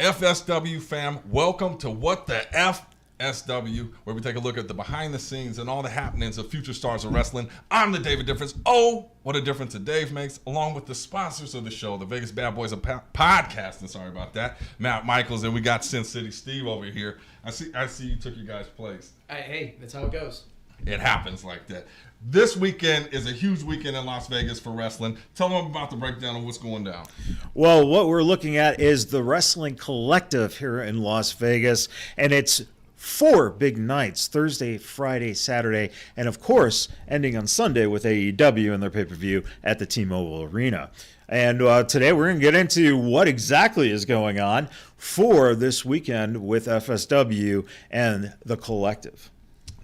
FSW fam, welcome to What the FSW, where we take a look at the behind the scenes and all the happenings of future stars of wrestling. I'm the David Difference. Oh, what a difference a Dave makes, along with the sponsors of the show, the Vegas Bad Boys of Podcasting. Sorry about that, Matt Michaels, and we got Sin City Steve over here. I see you took your guys' place. Hey, that's how it goes. It happens like that. This weekend is a huge weekend in Las Vegas for wrestling. Tell them about the breakdown of what's going down. Well, what we're looking at is the Wrestling Collective here in Las Vegas, and it's 4 big nights: Thursday, Friday, Saturday, and of course, ending on Sunday with AEW and their pay-per-view at the T-Mobile Arena. And today we're going to get into what exactly is going on for this weekend with FSW and the Collective.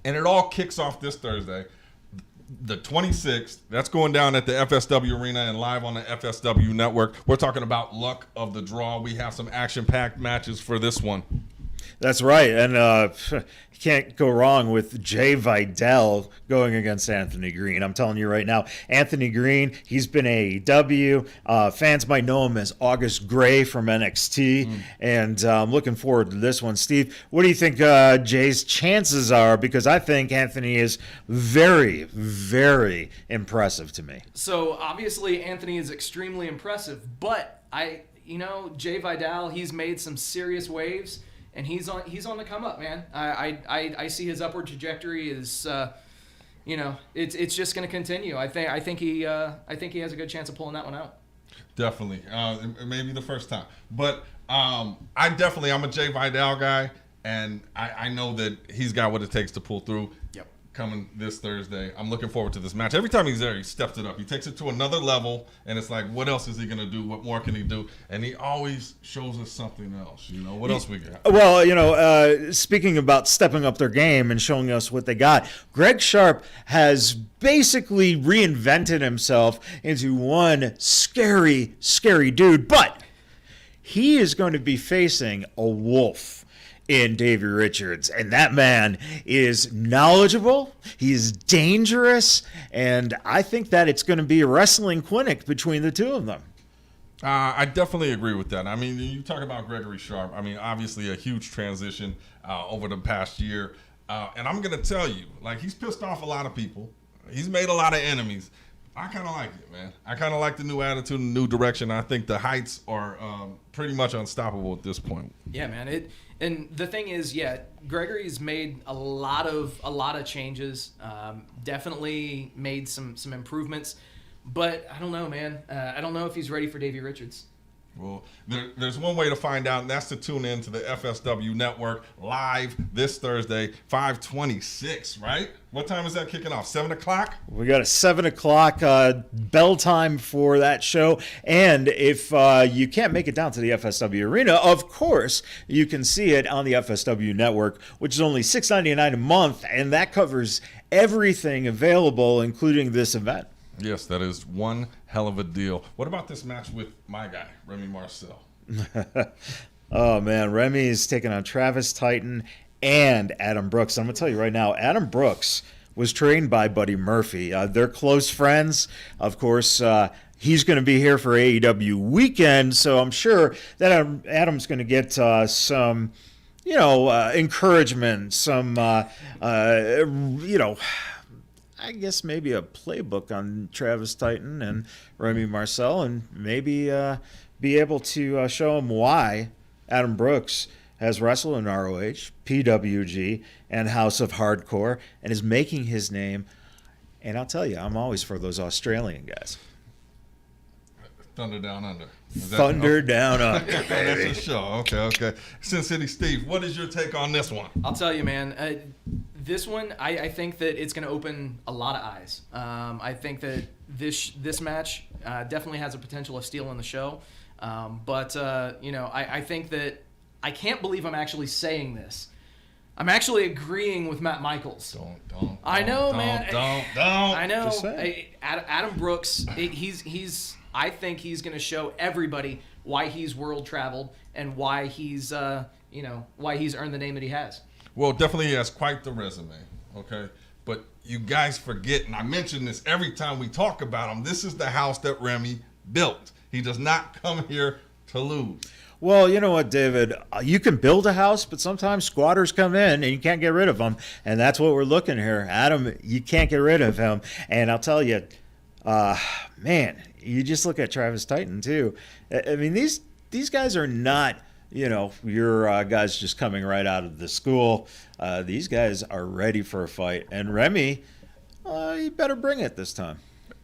And it all kicks off this Thursday, the 26th. That's going down at the FSW Arena and live on the FSW Network. We're talking about luck of the draw. We have some action-packed matches for this one. That's right, and you can't go wrong with Jay Vidal going against Anthony Green. I'm telling you right now, Anthony Green, he's been AEW. Fans might know him as August Gray from NXT, and I'm looking forward to this one. Steve, what do you think Jay's chances are? Because I think Anthony is very, very impressive to me. So obviously Anthony is extremely impressive, but Jay Vidal, he's made some serious waves. And he's on the come up, man. I see his upward trajectory is, it's just going to continue. I think he has a good chance of pulling that one out. Definitely, it may be the first time, but I'm a Jay Vidal guy, and I know that he's got what it takes to pull through. Yep. Coming this Thursday. I'm looking forward to this match. Every time he's there, he steps it up. He takes it to another level, and it's like, what else is he going to do? What more can he do? And he always shows us something else. What else we got? Well, speaking about stepping up their game and showing us what they got, Greg Sharp has basically reinvented himself into one scary, scary dude, but he is going to be facing a wolf in Davey Richards, and that man is knowledgeable, he's dangerous, and I think that it's going to be a wrestling clinic between the two of them. I definitely agree with that. I mean, you talk about Gregory Sharp. I mean, obviously a huge transition over the past year, and I'm going to tell you, he's pissed off a lot of people. He's made a lot of enemies. I kind of like it, man. I kind of like the new attitude and new direction. I think the heights are pretty much unstoppable at this point. Yeah, man. And the thing is, Gregory's made a lot of changes. Definitely made some improvements, but I don't know, man. I don't know if he's ready for Davey Richards. Well, there's one way to find out, and that's to tune in to the FSW Network live this Thursday, 5/26, right? What time is that kicking off? 7 o'clock? We got a 7 o'clock bell time for that show. And if you can't make it down to the FSW Arena, of course, you can see it on the FSW Network, which is only $6.99 a month, and that covers everything available, including this event. Yes, that is one hell of a deal. What about this match with my guy, Remy Marcel? Oh, man. Remy is taking on Travis Titan and Adam Brooks. I'm going to tell you right now, Adam Brooks was trained by Buddy Murphy. They're close friends. Of course, he's going to be here for AEW weekend, so I'm sure that Adam's going to get some, encouragement, some, I guess maybe a playbook on Travis Titan and Remy Marcel, and maybe be able to show him why Adam Brooks has wrestled in ROH, PWG, and House of Hardcore, and is making his name. And I'll tell you, I'm always for those Australian guys. Thunder Down Under. Thunder Down Under. That's a show. Okay. Sin City Steve, what is your take on this one? I'll tell you, man. This one, I think that it's going to open a lot of eyes. I think that this match definitely has a potential of stealing the show. I think that I can't believe I'm actually saying this. I'm actually agreeing with Matt Michaels. Don't. I know, man. Don't. I know. Just saying. Adam Brooks, I think he's going to show everybody why he's world traveled and why he's earned the name that he has. Well, definitely he has quite the resume, okay? But you guys forget, and I mention this every time we talk about him, this is the house that Remy built. He does not come here to lose. Well, you know what, David? You can build a house, but sometimes squatters come in and you can't get rid of them. And that's what we're looking here. Adam, you can't get rid of him. And I'll tell you, man, you just look at Travis Titan, too. I mean, these guys are not, your guys just coming right out of the school. These guys are ready for a fight. And Remy, you better bring it this time.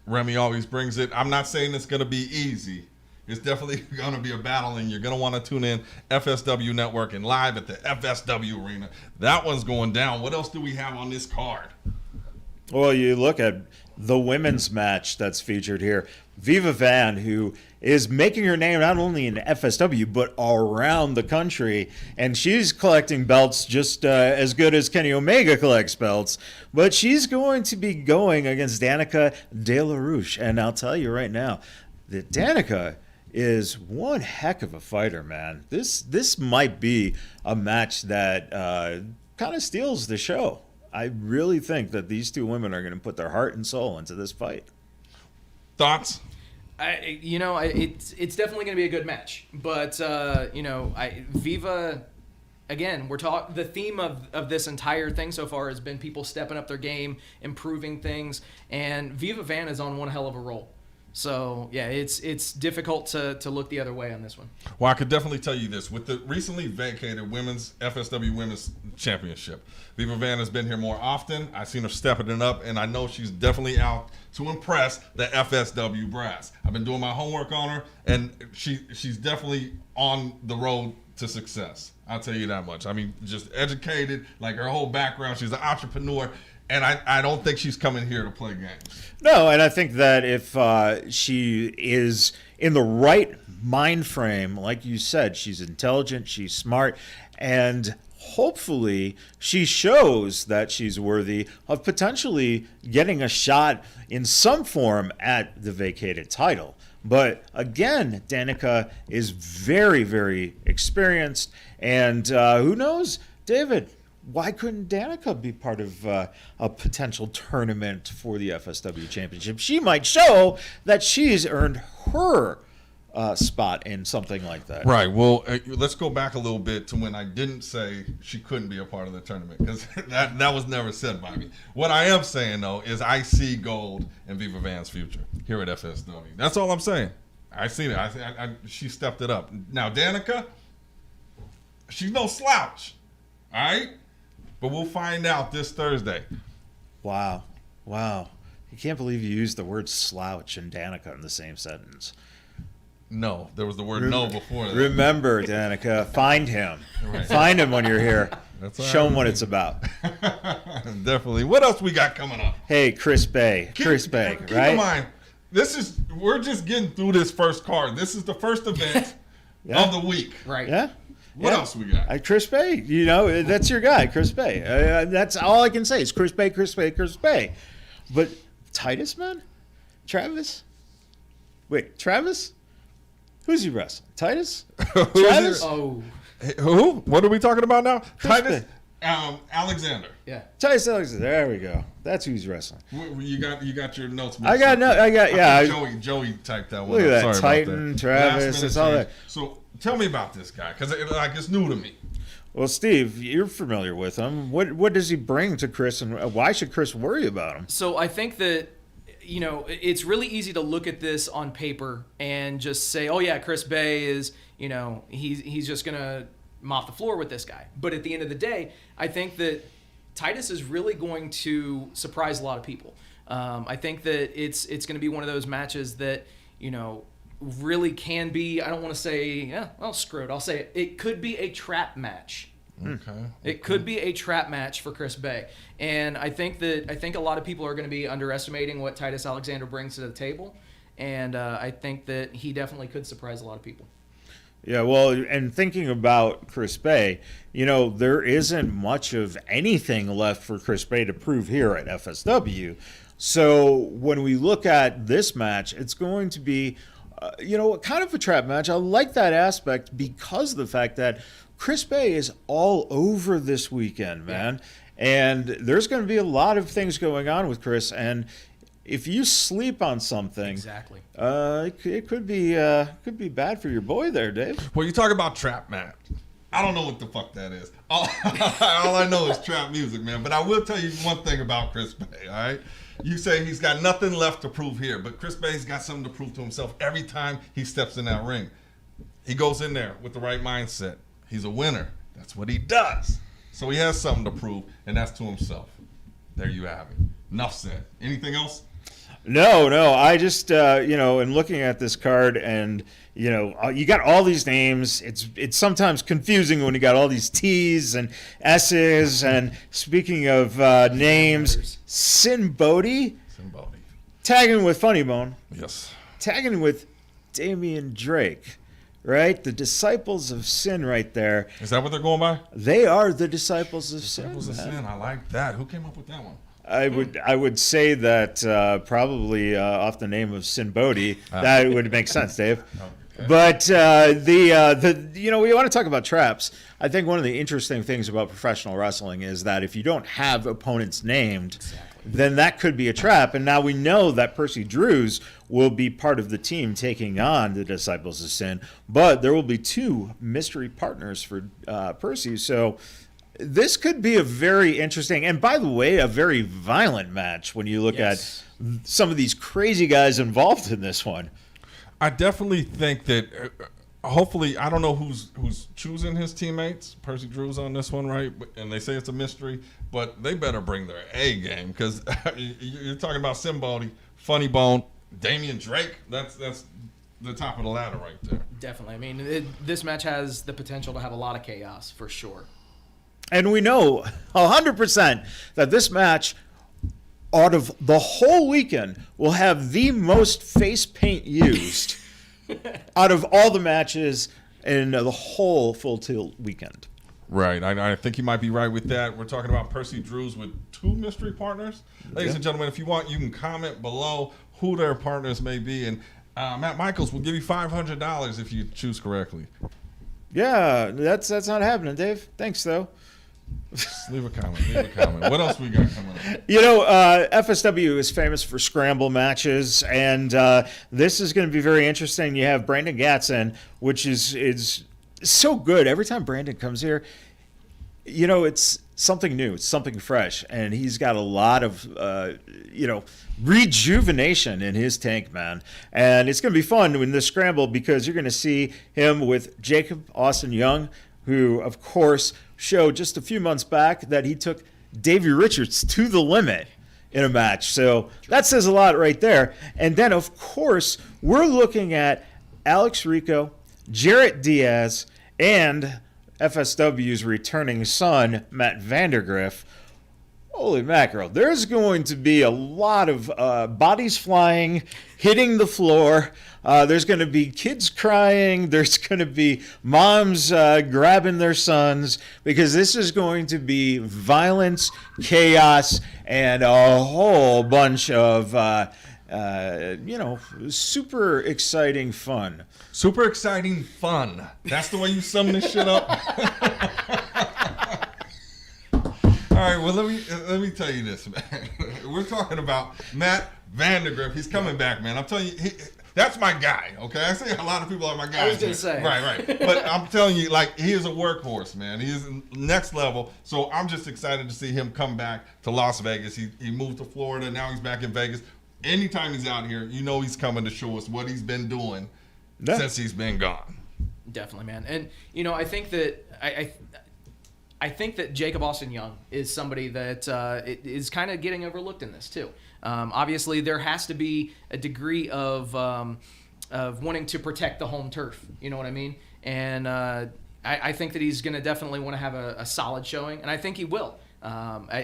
Remy always brings it. I'm not saying it's going to be easy. It's definitely going to be a battle, and you're going to want to tune in FSW Network and live at the FSW Arena. That one's going down. What else do we have on this card? Well, you look at the women's match that's featured here. Viva Van, who is making her name not only in FSW, but around the country. And she's collecting belts just as good as Kenny Omega collects belts. But she's going to be going against Danica De La Rouche. And I'll tell you right now that Danica is one heck of a fighter, man. This might be a match that kind of steals the show. I really think that these two women are going to put their heart and soul into this fight. Thoughts? It's definitely going to be a good match, but Viva, again, the theme of this entire thing so far has been people stepping up their game, improving things, and Viva Van is on one hell of a roll. So, yeah, it's difficult to look the other way on this one. Well, I could definitely tell you this. With the recently vacated women's FSW Women's Championship, Viva Van has been here more often. I've seen her stepping it up, and I know she's definitely out to impress the FSW brass. I've been doing my homework on her, and she's definitely on the road to success. I'll tell you that much. I mean, just educated, like her whole background. She's an entrepreneur. And I don't think she's coming here to play games. No, and I think that if she is in the right mind frame, like you said, she's intelligent, she's smart, and hopefully she shows that she's worthy of potentially getting a shot in some form at the vacated title. But again, Danica is very, very experienced, and who knows, David, why couldn't Danica be part of a potential tournament for the FSW Championship? She might show that she's earned her spot in something like that. Right. Well, let's go back a little bit to when I didn't say she couldn't be a part of the tournament, because that was never said by me. What I am saying, though, is I see gold in Viva Van's future here at FSW. That's all I'm saying. I seen it. She stepped it up. Now, Danica, she's no slouch. All right? But we'll find out this Thursday. Wow. I can't believe you used the word slouch and Danica in the same sentence. No, there was the word no before that. Remember, Danica, find him. Right. Find him when you're here. Show him what it's about. Definitely. What else we got coming up? Hey, Chris Bay. Keep in mind, we're just getting through this first card. This is the first event of the week. Right. Yeah. What else we got? Chris Bay, that's your guy, Chris Bay. That's all I can say is Chris Bay. But Titus, man? Travis? Wait, Travis? Who's he wrestling? Titus? Travis? Oh. Who? What are we talking about now? Chris Titus Bay. Alexander. Yeah. Titus Alexander. There we go. That's who he's wrestling. You got your notes. Joey typed that one. Look at that. Sorry Titan, about that. Travis, it's all that. So tell me about this guy, because it's new to me. Well, Steve, you're familiar with him. What does he bring to Chris, and why should Chris worry about him? So I think that, it's really easy to look at this on paper and just say, oh yeah, Chris Bay is, he's just going to mop the floor with this guy. But at the end of the day, I think that Titus is really going to surprise a lot of people. I think that it's going to be one of those matches that, really can be, I don't want to say, screw it. I'll say it could be a trap match. Okay. It could be a trap match for Chris Bay. And I think a lot of people are going to be underestimating what Titus Alexander brings to the table. And I think that he definitely could surprise a lot of people. Yeah, well, and thinking about Chris Bay, there isn't much of anything left for Chris Bay to prove here at FSW. So when we look at this match, it's going to be, kind of a trap match. I like that aspect because of the fact that Chris Bay is all over this weekend, man. Yeah. And there's going to be a lot of things going on with Chris. And if you sleep on something, Exactly. it could be bad for your boy there, Dave. Well, you talk about trap match. I don't know what the fuck that is. All I know is trap music, man. But I will tell you one thing about Chris Bay, all right? You say he's got nothing left to prove here, but Chris Bay's got something to prove to himself every time he steps in that ring. He goes in there with the right mindset. He's a winner. That's what he does. So he has something to prove, and that's to himself. There you have it. Enough said. Anything else? No. I just, in looking at this card and, you got all these names. It's sometimes confusing when you got all these T's and S's. And speaking of names, Sin Bodhi tagging with Funny Bone. Yes. Tagging with Damian Drake. Right? The disciples of sin right there. Is that what they're going by? They are the disciples of sin. Disciples of sin. I like that. Who came up with that one? I would say that probably off the name of Sin Bodhi, that would make sense, Dave. Okay. But we want to talk about traps. I think one of the interesting things about professional wrestling is that if you don't have opponents named, then that could be a trap. And now we know that Percy Drews will be part of the team taking on the Disciples of Sin, but there will be 2 mystery partners for Percy. So this could be a very interesting, and by the way, a very violent match when you look at some of these crazy guys involved in this one. I definitely think that hopefully, I don't know who's choosing his teammates. Percy Drew's on this one, right? And they say it's a mystery, but they better bring their A game because you're talking about Sin Bodhi, Funny Bone, Damian Drake. That's the top of the ladder right there. Definitely. I mean, this match has the potential to have a lot of chaos for sure. And we know 100% that this match, out of the whole weekend, will have the most face paint used out of all the matches in the whole Full Tilt weekend. Right. I think you might be right with that. We're talking about Percy Drews with 2 mystery partners. Ladies and gentlemen, if you want, you can comment below who their partners may be. And Matt Michaels will give you $500 if you choose correctly. Yeah, that's not happening, Dave. Thanks, though. Just leave a comment. What else we got coming up? FSW is famous for scramble matches, and this is going to be very interesting. You have Brandon Gatson, which is so good. Every time Brandon comes here, it's something new. It's something fresh, and he's got a lot of, rejuvenation in his tank, man. And it's going to be fun in this scramble because you're going to see him with Jacob Austin Young, who, of course, showed just a few months back that he took Davey Richards to the limit in a match. So that says a lot right there. And then, of course, we're looking at Alex Rico, Jarrett Diaz, and FSW's returning son, Matt Vandergriff. Holy mackerel. There's going to be a lot of bodies flying, hitting the floor. There's going to be kids crying. There's going to be moms grabbing their sons because this is going to be violence, chaos, and a whole bunch of, super exciting fun. Super exciting fun. That's the way you sum this shit up? All right, well, let me tell you this, man. We're talking about Matt Vandergriff. He's coming back, man. I'm telling you, that's my guy, okay? I say a lot of people are my guys. I was going to say. Right. But I'm telling you, he is a workhorse, man. He is next level. So I'm just excited to see him come back to Las Vegas. He moved to Florida. Now he's back in Vegas. Anytime he's out here, he's coming to show us what he's been doing since he's been gone. Definitely, man. And, I think that I think that Jacob Austin Young is somebody that is kind of getting overlooked in this too. Obviously, there has to be a degree of wanting to protect the home turf. You know what I mean? And I think that he's going to definitely want to have a solid showing, and I think he will.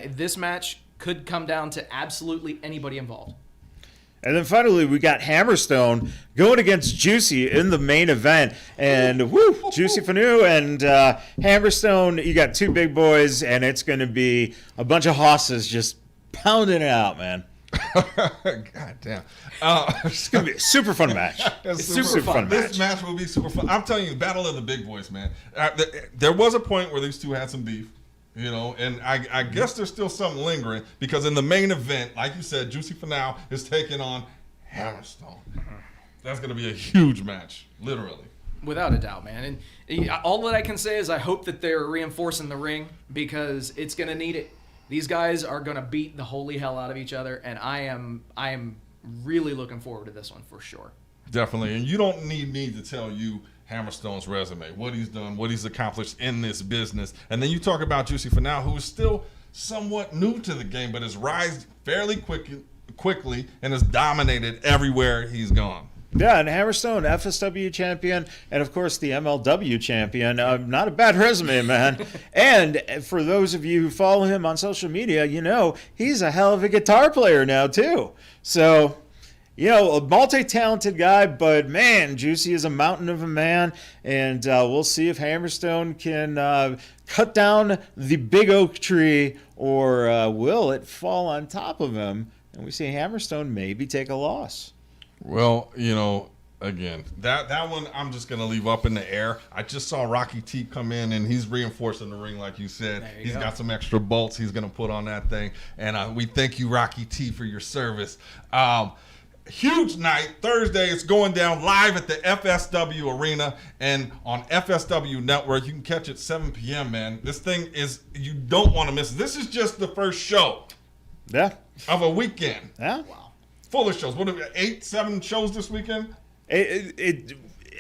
This match could come down to absolutely anybody involved. And then finally, we got Hammerstone going against Juicy in the main event. And Juicy Fanu and Hammerstone, you got 2 big boys, and it's going to be a bunch of hosses just pounding it out, man. God damn. It's going to be a super fun match. It's super fun. This match will be super fun. I'm telling you, battle of the big boys, man. There was a point where these two had some beef. You know, and I guess there's still something lingering because in the main event, like you said, Juicy Finau is taking on Hammerstone. That's going to be a huge match, literally. Without a doubt, man. And all that I can say is I hope that they're reinforcing the ring because it's going to need it. These guys are going to beat the holy hell out of each other, and I am really looking forward to this one for sure. Definitely. And you don't need me to tell you Hammerstone's resume, what he's done, what he's accomplished in this business. And then you talk about Juicy Finau, who is still somewhat new to the game, but has risen fairly quickly and has dominated everywhere he's gone. Yeah, and Hammerstone, FSW champion, and of course the MLW champion. Not a bad resume, man. And for those of you who follow him on social media, you know he's a hell of a guitar player now, too. So, you know, a multi-talented guy, but man, Juicy is a mountain of a man, and we'll see if Hammerstone can cut down the big oak tree, or will it fall on top of him, and we see Hammerstone maybe take a loss. Well, you know, again, that one I'm just going to leave up in the air. I just saw Rocky T come in, and he's reinforcing the ring like you said. He's got some extra bolts he's going to put on that thing, and we thank you, Rocky T, for your service. Huge night, Thursday. It's going down live at the FSW Arena and on FSW Network. You can catch it 7 p.m., man. This thing is, you don't want to miss it. This is just the first show of a weekend. Yeah. Wow. Full of shows. What are we, 8, 7 shows this weekend?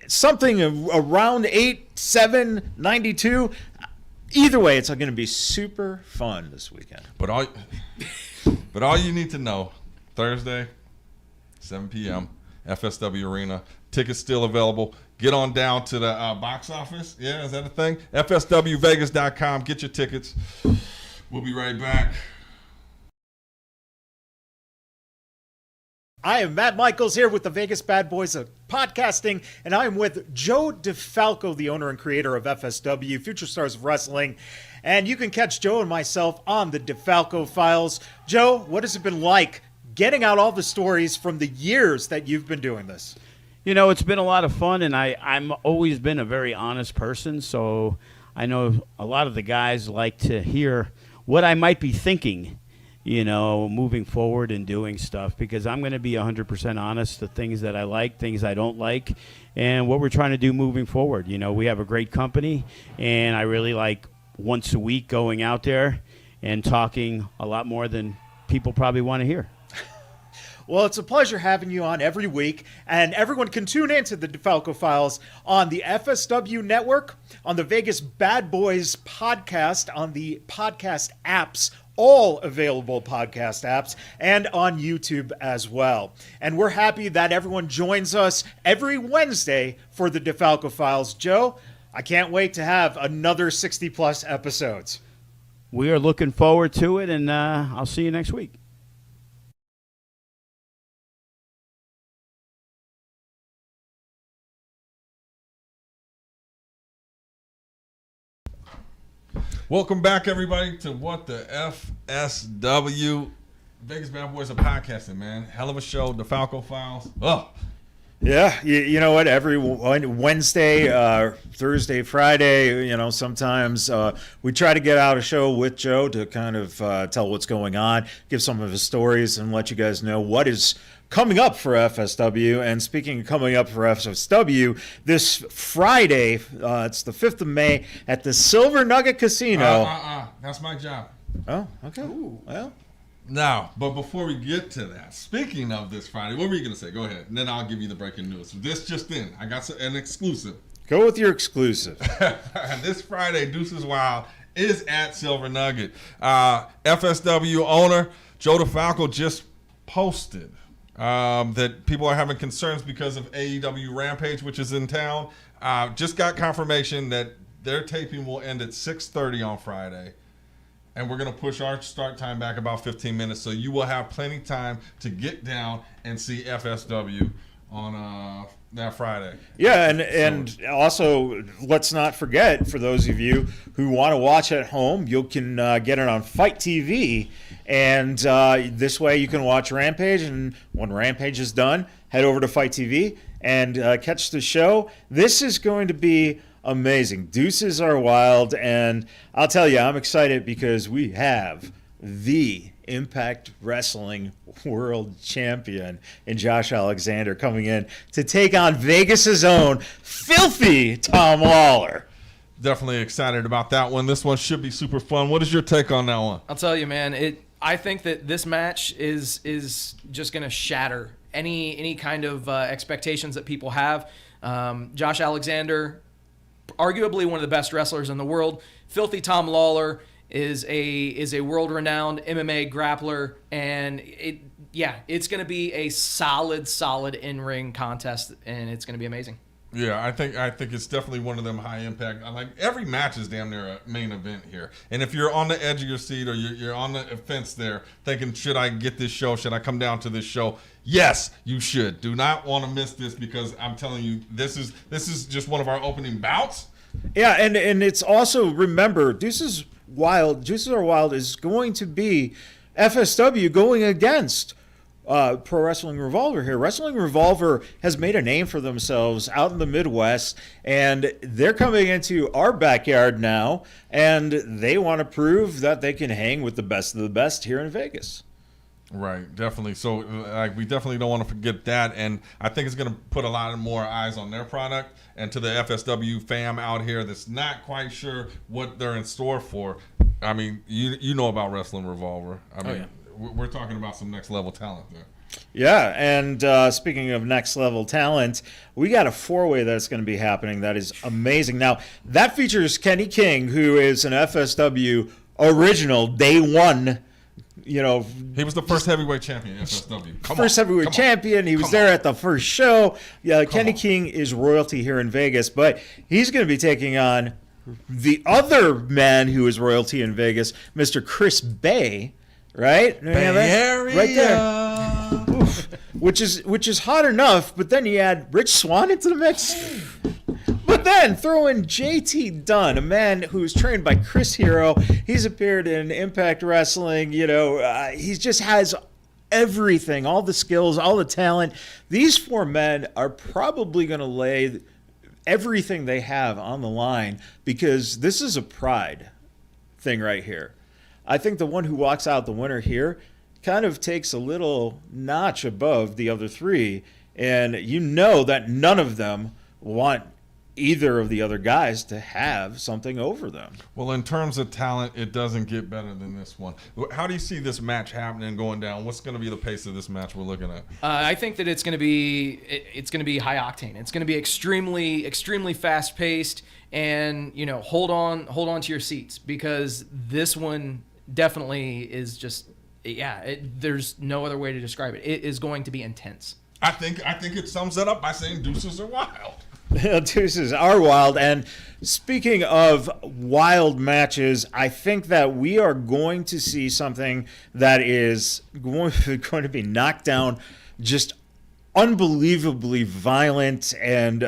Something around 8, 7, 92. Either way, it's going to be super fun this weekend. But all you need to know, Thursday, 7 p.m., FSW Arena. Tickets still available. Get on down to the box office. Yeah, is that a thing? FSWVegas.com. Get your tickets. We'll be right back. I am Matt Michaels here with the Vegas Bad Boys of Podcasting, and I am with Joe DeFalco, the owner and creator of FSW, Future Stars of Wrestling. And you can catch Joe and myself on the DeFalco Files. Joe, what has it been like getting out all the stories from the years that you've been doing this? You know, it's been a lot of fun, and I'm always been a very honest person, so I know a lot of the guys like to hear what I might be thinking, you know, moving forward and doing stuff, because I'm going to be 100% honest, the things that I like, things I don't like, and what we're trying to do moving forward. You know, we have a great company, and I really like once a week going out there and talking a lot more than people probably want to hear. Well, it's a pleasure having you on every week, and everyone can tune into the DeFalco Files on the FSW Network, on the Vegas Bad Boys podcast, on the podcast apps, all available podcast apps, and on YouTube as well. And we're happy that everyone joins us every Wednesday for the DeFalco Files. Joe, I can't wait to have another 60-plus episodes. We are looking forward to it, and I'll see you next week. Welcome back, everybody, to What the FSW. Vegas Bad Boys of Podcasting, man. Hell of a show. DeFalco Files. Oh. Yeah, you know what? Every Wednesday, Thursday, Friday, you know, sometimes we try to get out a show with Joe to kind of tell what's going on, give some of his stories, and let you guys know what is coming up for FSW. And speaking of coming up for FSW, this Friday, it's the 5th of May at the Silver Nugget Casino. That's my job. Oh, okay. Ooh. Well. Now, but before we get to that, speaking of this Friday, what were you going to say? Go ahead, and then I'll give you the breaking news. This just in, I got an exclusive. Go with your exclusive. This Friday, Deuces Wild is at Silver Nugget. FSW owner Joe DeFalco just posted that people are having concerns because of AEW Rampage, which is in town. Just got confirmation that their taping will end at 6:30 on Friday. And we're going to push our start time back about 15 minutes, so you will have plenty of time to get down and see FSW on that Friday. Yeah, and also, let's not forget, for those of you who want to watch at home, you can get it on FITE TV, and this way you can watch Rampage, and when Rampage is done, head over to FITE TV and catch the show. This is going to be amazing. Deuces are wild, and I'll tell you, I'm excited because we have the Impact Wrestling World Champion in Josh Alexander coming in to take on Vegas's own filthy Tom Lawler. Definitely excited about that one. This one should be super fun. What is your take on that one? I'll tell you, man. I think that this match is just going to shatter any kind of expectations that people have. Josh Alexander, arguably one of the best wrestlers in the world. Filthy Tom Lawler is a world-renowned MMA grappler, and it's going to be a solid in-ring contest, and it's going to be amazing. Yeah, I think it's definitely one of them high impact. Like every match is damn near a main event here. And if you're on the edge of your seat or you're on the fence there, thinking, should I get this show? Should I come down to this show? Yes, you should. Do not want to miss this, because I'm telling you, this is just one of our opening bouts. Yeah, and it's also, remember, Deuces Are Wild is going to be FSW going against Pro Wrestling Revolver here. Wrestling Revolver has made a name for themselves out in the Midwest, and they're coming into our backyard now, and they want to prove that they can hang with the best of the best here in Vegas. Right, definitely. So we definitely don't want to forget that, and I think it's going to put a lot more eyes on their product. And to the FSW fam out here that's not quite sure what they're in store for, I mean, you know about Wrestling Revolver. I mean, we're talking about some next level talent there. Yeah, and speaking of next level talent, we got a 4-way that's going to be happening that is amazing. Now, that features Kenny King, who is an FSW original, day one. You know, he was the first heavyweight champion in FSW. First heavyweight champion. He was there at the first show. Yeah, Kenny King is royalty here in Vegas, but he's going to be taking on the other man who is royalty in Vegas, Mr. Chris Bay. Right? Bay Area. Right there. Oof. Which is hot enough, but then you add Rich Swann into the mix. But then throw in JT Dunn, a man who's trained by Chris Hero. He's appeared in Impact Wrestling. You know, he just has everything, all the skills, all the talent. These 4 men are probably going to lay everything they have on the line, because this is a pride thing right here. I think the one who walks out the winner here kind of takes a little notch above the other 3, and you know that none of them want either of the other guys to have something over them. Well, in terms of talent, it doesn't get better than this one. How do you see this match happening, going down? What's going to be the pace of this match we're looking at? I think that it's going to be high octane. It's going to be extremely fast paced, and you know, hold on to your seats, because this one definitely is just there's no other way to describe it. It is going to be intense. I think it sums that up by saying Deuces Are Wild. Deuces Are Wild. And speaking of wild matches, I think that we are going to see something that is going to be knocked down, just unbelievably violent and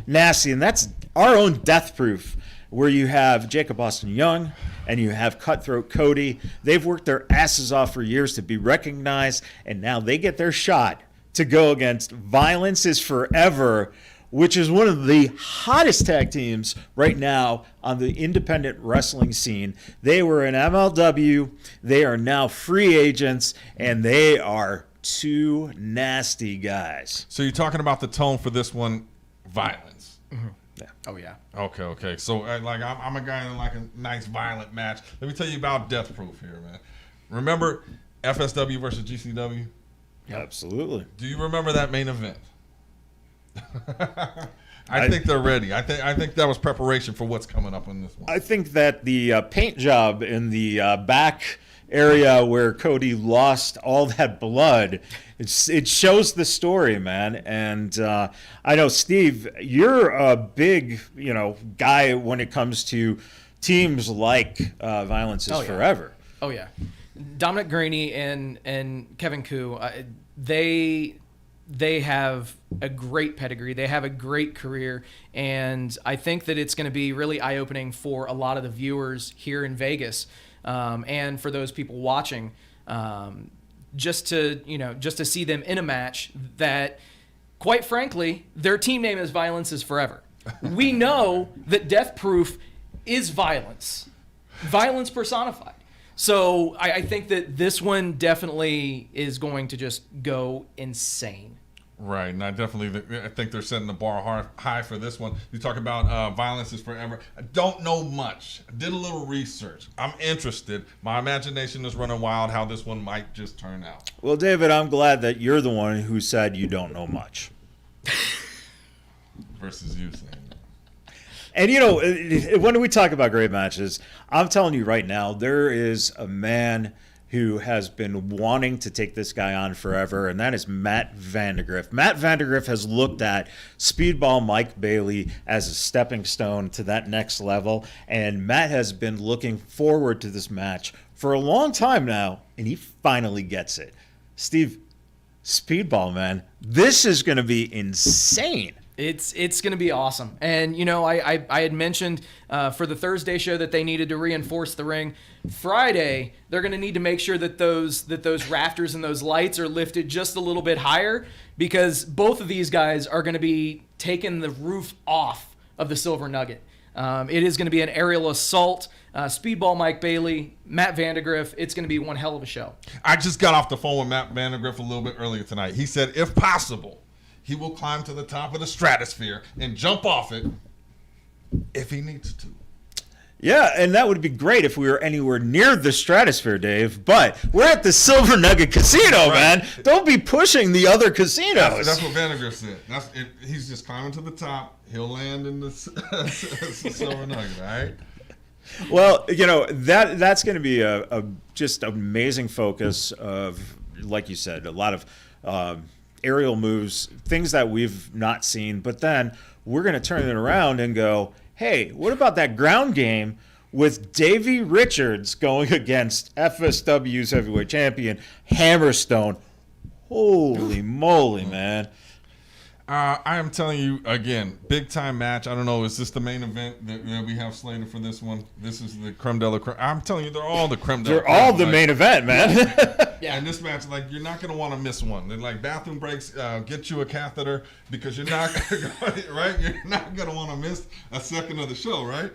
nasty. And that's our own Death Proof, where you have Jacob Austin Young and you have Cutthroat Cody. They've worked their asses off for years to be recognized, and now they get their shot to go against Violence is Forever, which is one of the hottest tag teams right now on the independent wrestling scene. They were in MLW. They are now free agents, and they are 2 nasty guys. So you're talking about the tone for this one, violence. Mm-hmm. Yeah. Oh yeah. Okay. So I'm a guy in like a nice violent match. Let me tell you about Death Proof here, man. Remember FSW versus GCW? Yep. Absolutely. Do you remember that main event? I think they're ready. I think that was preparation for what's coming up in this one. I think that the paint job in the back area where Cody lost all that blood, it shows the story, man. And I know, Steve, you're a big guy when it comes to teams like Violence is Forever. Oh yeah, Dominic Graney and Kevin Koo, they have a great pedigree. They have a great career, and I think that it's going to be really eye-opening for a lot of the viewers here in Vegas, and for those people watching, just to see them in a match that, quite frankly, their team name is Violence is Forever. We know that Death Proof is violence personified. So I think that this one definitely is going to just go insane. Right, and I think they're setting the bar high for this one. You talk about violence is forever. I don't know much. I did a little research. I'm interested. My imagination is running wild how this one might just turn out. Well, David, I'm glad that you're the one who said you don't know much. Versus you saying that. And, when we talk about great matches, I'm telling you right now, there is a man who has been wanting to take this guy on forever, and that is Matt Vandegrift. Matt Vandegrift has looked at Speedball Mike Bailey as a stepping stone to that next level, and Matt has been looking forward to this match for a long time now, and he finally gets it. Steve, Speedball, man, this is going to be insane. It's going to be awesome. And, I had mentioned for the Thursday show that they needed to reinforce the ring. Friday, they're going to need to make sure that those rafters and those lights are lifted just a little bit higher, because both of these guys are going to be taking the roof off of the Silver Nugget. It is going to be an aerial assault. Speedball Mike Bailey, Matt Vandegrift. It's going to be one hell of a show. I just got off the phone with Matt Vandegrift a little bit earlier tonight. He said, if possible, he will climb to the top of the stratosphere and jump off it if he needs to. Yeah, and that would be great if we were anywhere near the stratosphere, Dave. But we're at the Silver Nugget Casino, man. Don't be pushing the other casinos. That's what Vandegrift said. He's just climbing to the top. He'll land in the Silver Nugget, all right? Well, that's going to be a just amazing focus of, like you said, a lot of aerial moves, things that we've not seen. But then we're going to turn it around and go, hey, what about that ground game with Davey Richards going against FSW's heavyweight champion, Hammerstone? Holy moly, man. I am telling you, again, big-time match. I don't know, is this the main event that we have slated for this one? This is the creme de la creme. I'm telling you, they're all the creme de la creme. They're all the main event, man. Yeah, and this match, you're not going to want to miss one. They're like bathroom breaks, get you a catheter, because you're not right? You're not going to want to miss a second of the show, right?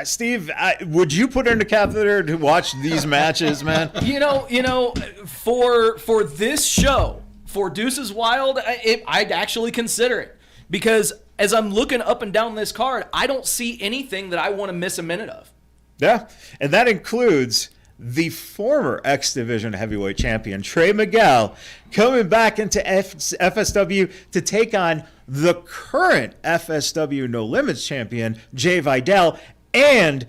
Steve, would you put in a catheter to watch these matches, man? For this show, for Deuces Wild, I'd actually consider it, because as I'm looking up and down this card, I don't see anything that I want to miss a minute of. Yeah, and that includes the former X Division heavyweight champion, Trey Miguel, coming back into FSW to take on the current FSW No Limits champion, Jay Vidal, and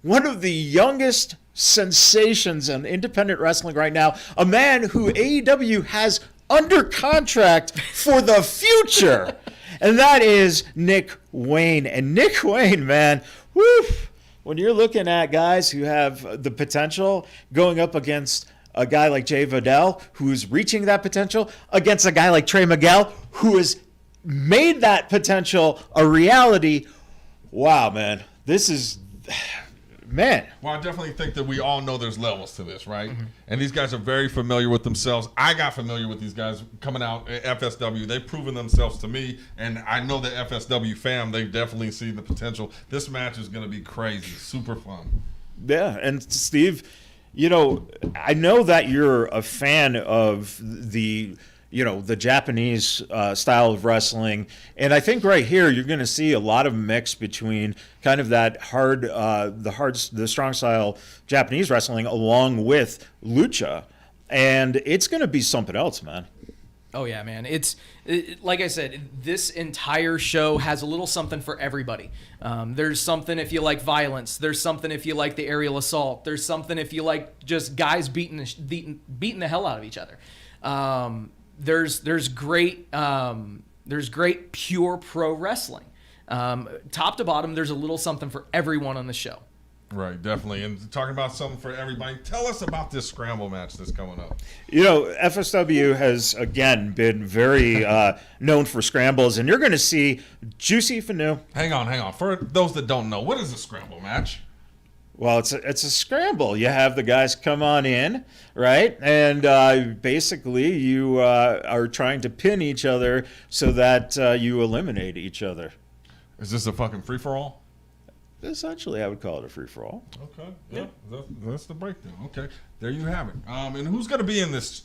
one of the youngest sensations in independent wrestling right now, a man who AEW has under contract for the future, and that is Nick Wayne. And Nick Wayne, man, whoo, when you're looking at guys who have the potential going up against a guy like Jay Vidal, who's reaching that potential, against a guy like Trey Miguel, who has made that potential a reality, wow, man, this is... Man. Well, I definitely think that we all know there's levels to this, right? Mm-hmm. And these guys are very familiar with themselves. I got familiar with these guys coming out at FSW. They've proven themselves to me, and I know the FSW fam, they definitely see the potential. This match is going to be crazy, super fun. Yeah, and Steve, I know that you're a fan of the Japanese style of wrestling. And I think right here you're going to see a lot of mix between kind of that the strong style Japanese wrestling along with lucha. And it's going to be something else, man. Oh, yeah, man. Like I said, this entire show has a little something for everybody. There's something if you like violence. There's something if you like the aerial assault. There's something if you like just guys beating the hell out of each other. There's great pure pro wrestling. Top to bottom, there's a little something for everyone on the show. Right, definitely. And talking about something for everybody, tell us about this scramble match that's coming up. FSW has, again, been very known for scrambles, and you're going to see Juicy Fanu. Hang on. For those that don't know, what is a scramble match? Well, it's a scramble. You have the guys come on in, right? And basically you are trying to pin each other so that you eliminate each other. Is this a fucking free-for-all? Essentially, I would call it a free-for-all. Okay. Yeah. That's the breakdown. Okay. There you have it. And who's going to be in this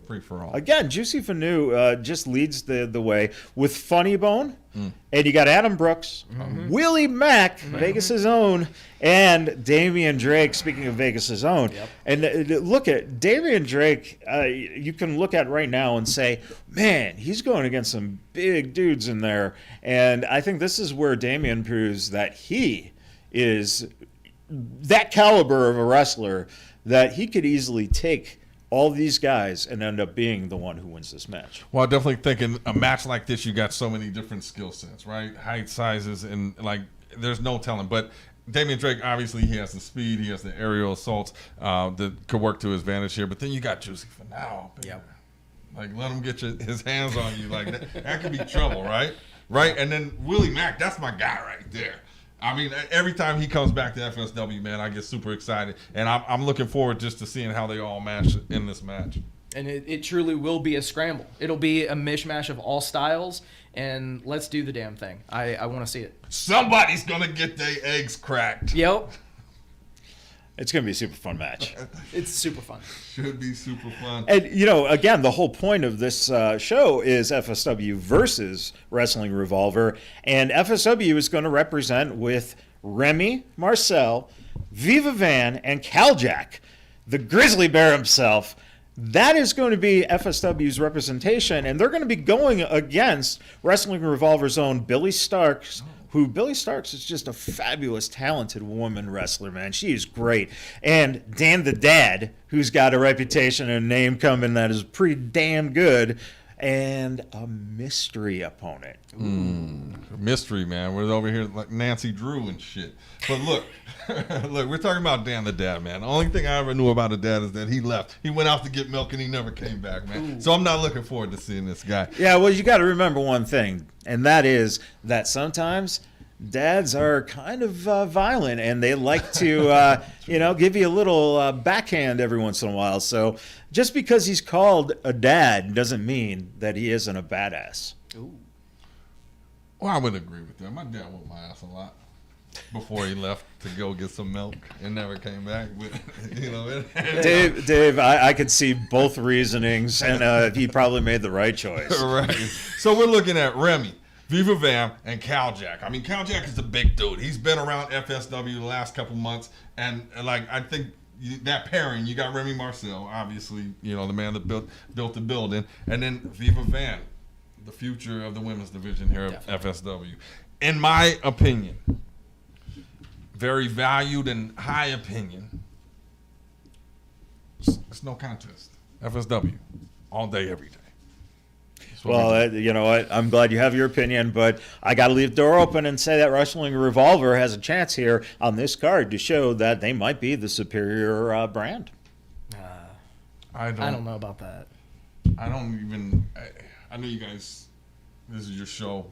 free-for-all? Again, Juicy Fanu just leads the way with Funny Bone, and you got Adam Brooks, Willie Mack, Vegas' own, and Damian Drake, speaking of Vegas' own. Yep. And look at Damian Drake, you can look at right now and say, man, he's going against some big dudes in there. And I think this is where Damian proves that he is that caliber of a wrestler that he could easily take all these guys and end up being the one who wins this match. Well, I definitely think in a match like this, you got so many different skill sets, right? Height, sizes, and like there's no telling. But Damian Drake, obviously, he has the speed, he has the aerial assaults that could work to his advantage here. But then you got Juicy Finau. Yep. Like, let him get his hands on you. Like, that could be trouble, right? Right? And then Willie Mack, that's my guy right there. I mean, every time he comes back to FSW, man, I get super excited. And I'm looking forward just to seeing how they all match in this match. And it truly will be a scramble. It'll be a mishmash of all styles, and let's do the damn thing. I want to see it. Somebody's going to get their eggs cracked. Yep. It's going to be a super fun match. It's super fun. Should be super fun. And, again, the whole point of this show is FSW versus Wrestling Revolver. And FSW is going to represent with Remy, Marcel, Viva Van, and Caljack, the grizzly bear himself. That is going to be FSW's representation. And they're going to be going against Wrestling Revolver's own Billy Starks, who Billy Starks is just a fabulous, talented woman wrestler, man. She is great. And Dan the Dad, who's got a reputation and a name coming that is pretty damn good, and a mystery opponent. Mystery, man. We're over here like Nancy Drew and shit. But look, look, we're talking about Dan the Dad, man. The only thing I ever knew about a dad is that he left. He went out to get milk and he never came back, man. So I'm not looking forward to seeing this guy. Yeah, well, you got to remember one thing, and that is that sometimes dads are kind of violent, and they like to, give you a little backhand every once in a while. So just because he's called a dad doesn't mean that he isn't a badass. Ooh. Well, I would agree with that. My dad whooped my ass a lot before he left to go get some milk and never came back. But, Dave, I could see both reasonings, and he probably made the right choice. Right. So we're looking at Remy, Viva Vam, and Caljack. I mean, Caljack is a big dude. He's been around FSW the last couple months, and like I think that pairing, you got Remy Marcel, obviously, the man that built the building, and then Viva Van, the future of the women's division here at FSW. In my opinion, very valued and high opinion, it's no contest. FSW, all day, every day. Well, you know what? I'm glad you have your opinion, but I got to leave the door open and say that Wrestling Revolver has a chance here on this card to show that they might be the superior brand. I don't know about that. I know you guys, this is your show.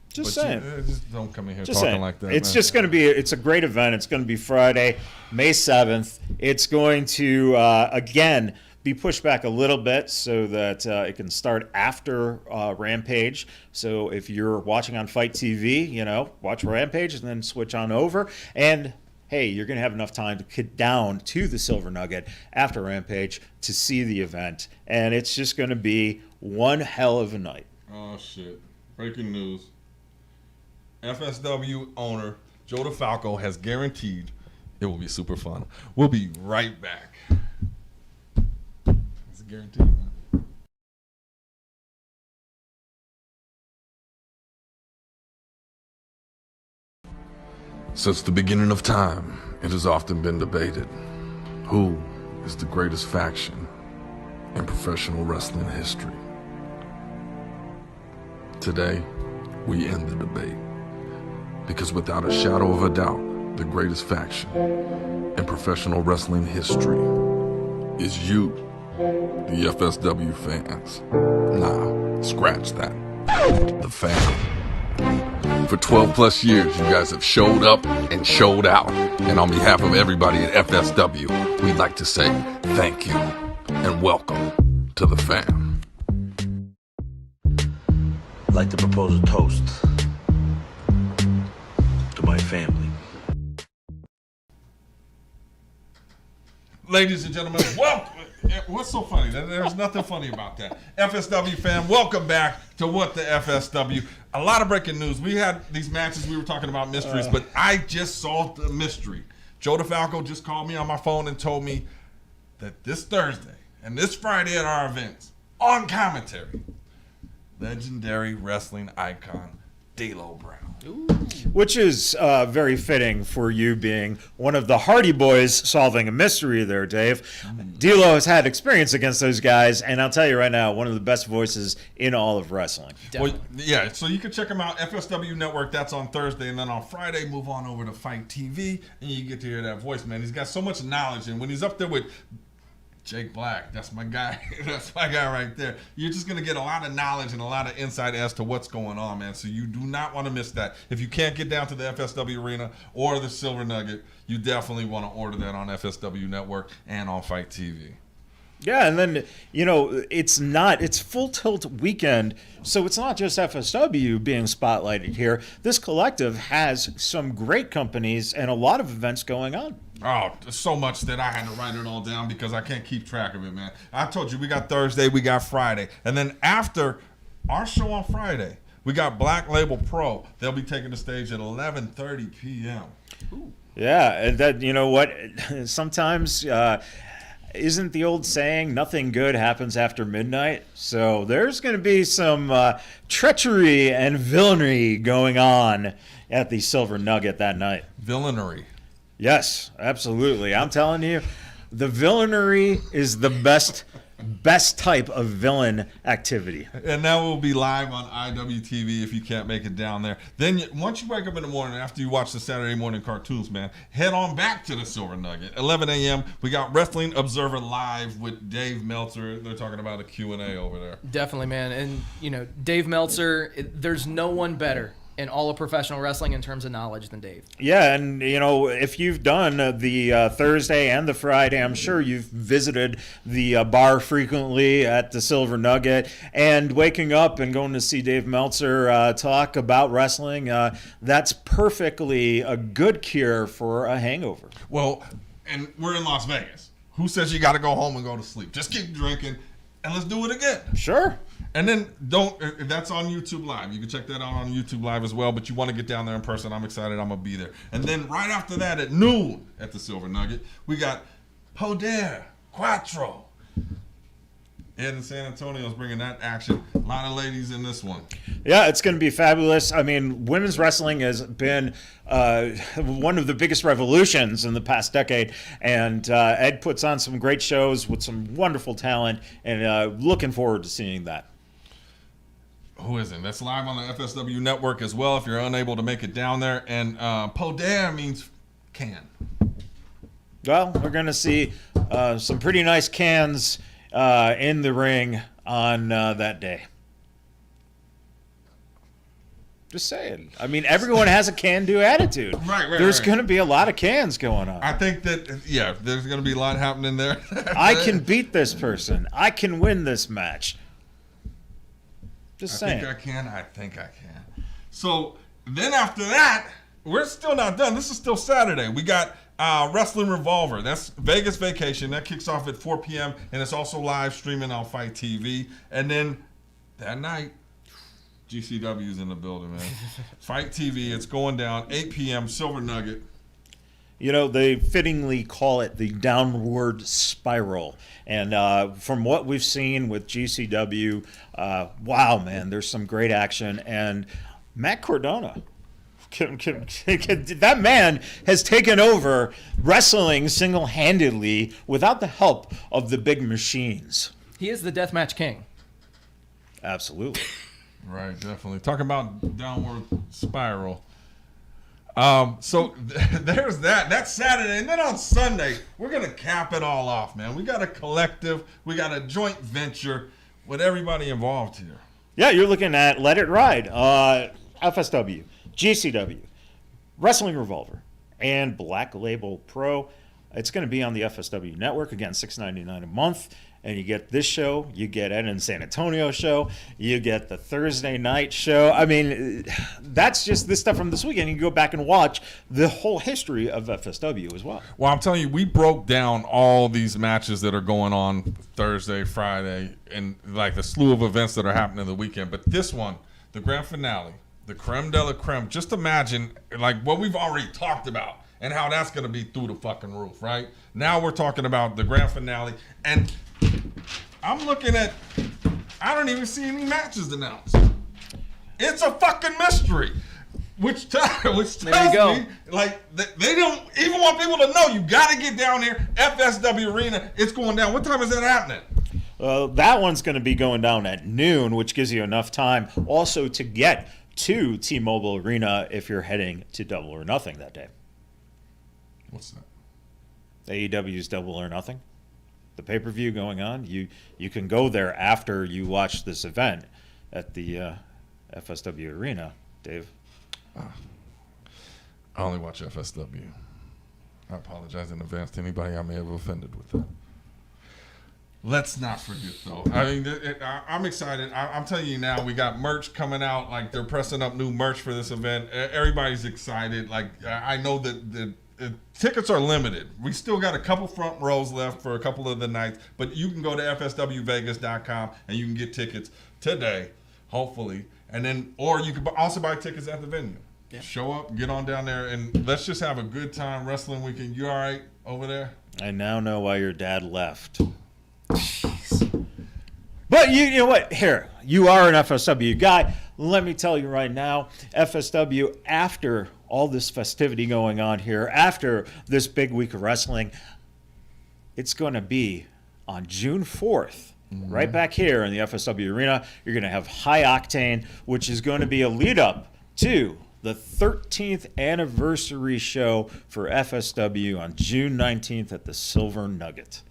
Just but saying. Just don't come in here Just talking saying. like that. It's man. just going to be, it's a great event. It's going to be Friday, May 7th. It's going to, again, be pushed back a little bit so that it can start after Rampage. So if you're watching on FITE TV, watch Rampage and then switch on over. And hey, you're going to have enough time to get down to the Silver Nugget after Rampage to see the event. And it's just going to be one hell of a night. Oh, shit. Breaking news. FSW owner Joe DeFalco has guaranteed it will be super fun. We'll be right back. It's a guarantee, man. Since the beginning of time, it has often been debated who is the greatest faction in professional wrestling history. Today, we end the debate because without a shadow of a doubt, the greatest faction in professional wrestling history is you, the FSW fans. Nah, scratch that. The fam. For 12 plus years, you guys have showed up and showed out. And on behalf of everybody at FSW, we'd like to say thank you and welcome to the fam. I'd like to propose a toast to my family. Ladies and gentlemen, welcome. What's so funny? There's nothing funny about that. FSW fam, welcome back to What the FSW. A lot of breaking news. We had these matches. We were talking about mysteries, but I just solved the mystery. Joe DeFalco just called me on my phone and told me that this Thursday and this Friday at our events, on commentary, legendary wrestling icon D'Lo Brown. Which is very fitting for you being one of the Hardy Boys solving a mystery there, Dave. D'Lo has had experience against those guys, and I'll tell you right now, one of the best voices in all of wrestling. Well, yeah, so you can check him out, FSW Network. That's on Thursday, and then on Friday, move on over to FITE TV, and you get to hear that voice, man. He's got so much knowledge, and when he's up there with Jake Black, that's my guy. That's my guy right there. You're just going to get a lot of knowledge and a lot of insight as to what's going on, man. So you do not want to miss that. If you can't get down to the FSW Arena or the Silver Nugget, you definitely want to order that on FSW Network and on FITE TV. Yeah, and then, it's Full Tilt weekend, so it's not just FSW being spotlighted here. This collective has some great companies and a lot of events going on. Oh, so much that I had to write it all down because I can't keep track of it, man. I told you, we got Thursday, we got Friday. And then after our show on Friday, we got Black Label Pro. They'll be taking the stage at 11:30 p.m. Ooh. Yeah, and that, you know what, sometimes... isn't the old saying, nothing good happens after midnight? So there's going to be some treachery and villainy going on at the Silver Nugget that night. Villainy. Yes, absolutely. I'm telling you, the villainy is the best type of villain activity. And that will be live on IWTV if you can't make it down there. Then once you wake up in the morning, after you watch the Saturday morning cartoons, man, head on back to the Silver Nugget. 11 a.m., we got Wrestling Observer Live with Dave Meltzer. They're talking about a Q&A over there. Definitely, man. And, Dave Meltzer, there's no one better in all of professional wrestling in terms of knowledge than Dave. Yeah, and if you've done the Thursday and the Friday, I'm sure you've visited the bar frequently at the Silver Nugget, and waking up and going to see Dave Meltzer talk about wrestling, that's perfectly a good cure for a hangover. Well, and we're in Las Vegas. Who says you got to go home and go to sleep? Just keep drinking, and let's do it again. Sure. And then that's on YouTube Live. You can check that out on YouTube Live as well, but you want to get down there in person. I'm excited. I'm going to be there. And then right after that at noon at the Silver Nugget, we got Poder Quattro. Ed in San Antonio is bringing that action. A lot of ladies in this one. Yeah, it's going to be fabulous. I mean, women's wrestling has been one of the biggest revolutions in the past decade, and Ed puts on some great shows with some wonderful talent, and looking forward to seeing that. Who isn't? That's live on the FSW Network as well if you're unable to make it down there. And Poder means can. Well, we're going to see some pretty nice cans in the ring on that day. Just saying. I mean, everyone has a can-do attitude. Right. There's going to be a lot of cans going on. I think that, there's going to be a lot happening there. I can beat this person. I can win this match. Just saying. I think I can. So then after that, we're still not done. This is still Saturday. We got Wrestling Revolver. That's Vegas Vacation. That kicks off at 4 p.m. and it's also live streaming on FITE TV. And then that night, GCW's in the building, man. FITE TV. It's going down 8 p.m. Silver Nugget. They fittingly call it the downward spiral. And from what we've seen with GCW, wow, man, there's some great action. And Matt Cardona, that man has taken over wrestling single-handedly without the help of the big machines. He is the deathmatch king. Absolutely. Right, definitely. Talking about downward spiral. So there's that. That's Saturday. And then on Sunday, we're going to cap it all off, man. We got a collective. We got a joint venture with everybody involved here. Yeah, you're looking at Let It Ride. FSW, GCW, Wrestling Revolver, and Black Label Pro. It's going to be on the FSW network. Again, $6.99 a month. And you get this show, you get Ed and San Antonio show, you get the Thursday night show. I mean, that's just this stuff from this weekend. You can go back and watch the whole history of FSW as well. Well, I'm telling you, we broke down all these matches that are going on Thursday, Friday, and like the slew of events that are happening the weekend. But this one, the grand finale, the creme de la creme, just imagine like what we've already talked about and how that's going to be through the fucking roof, right? Now we're talking about the grand finale, and I'm looking at, I don't even see any matches announced. It's a fucking mystery. Which tells me, like, they don't even want people to know. You got to get down here. FSW Arena, it's going down. What time is that happening? That one's going to be going down at noon, which gives you enough time also to get to T-Mobile Arena if you're heading to Double or Nothing that day. What's that? AEW's Double or Nothing. The pay-per-view going on. You can go there after you watch this event at the FSW Arena, Dave. I only watch FSW. I apologize in advance to anybody I may have offended with that. Let's not forget, though. I mean, I'm excited. I'm telling you now, we got merch coming out. Like, they're pressing up new merch for this event. Everybody's excited. Like, I know that the tickets are limited. We still got a couple front rows left for a couple of the nights, but you can go to fswvegas.com and you can get tickets today, hopefully. And then, or you can also buy tickets at the venue. Yeah. Show up, get on down there, and let's just have a good time wrestling weekend. You all right over there? I now know why your dad left. Jeez. But you know what? Here, you are an FSW guy. Let me tell you right now, FSW, after all this festivity going on here, after this big week of wrestling, it's going to be on June 4th. Right back here in the FSW Arena, you're going to have High Octane, which is going to be a lead-up to the 13th anniversary show for FSW on June 19th at the Silver Nugget.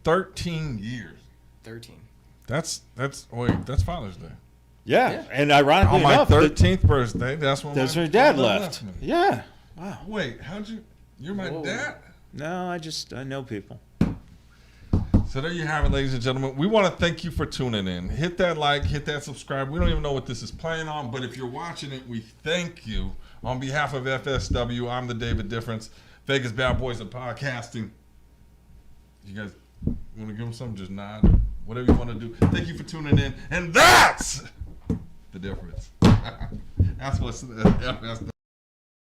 13 years. 13. That's Father's Day. Yeah, and ironically On my enough, 13th birthday, that's when my my dad father left. me. Yeah. Wow. Wait, you're my dad? No, I know people. So there you have it, ladies and gentlemen. We want to thank you for tuning in. Hit that like, hit that subscribe. We don't even know what this is playing on, but if you're watching it, we thank you. On behalf of FSW, I'm the David Difference, Vegas Bad Boys of Podcasting. You guys want to give them something? Just nod. Whatever you want to do. Thank you for tuning in. And that's the difference. That's what's FSW.